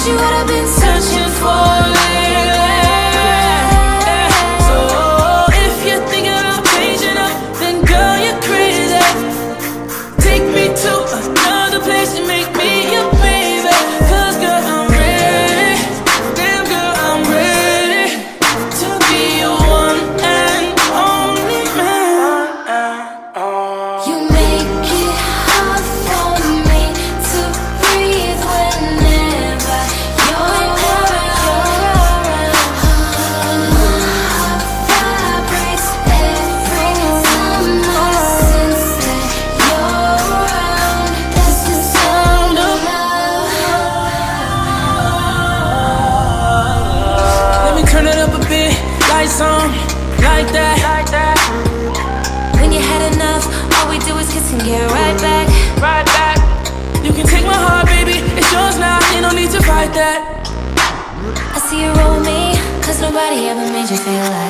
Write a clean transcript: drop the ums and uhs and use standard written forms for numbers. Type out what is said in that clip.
Cause you what I've been searching for lately. So if you're thinking about changing up, then girl, you're crazy. Take me to another place and make me your baby. Cause girl, I'm ready. Damn girl, I'm ready to be your one and only man. You make it hard for me to breathe whenever you're around. My heart vibrates every time I sense that you're around. That's the sound of love. Let me turn it up a bit, lights on, like that. When you had enough, all we do is kiss and get right back. Right back. You can take my heart, baby, it's yours now. Ain't no need to fight that. I see you roll me, cause nobody ever made you feel like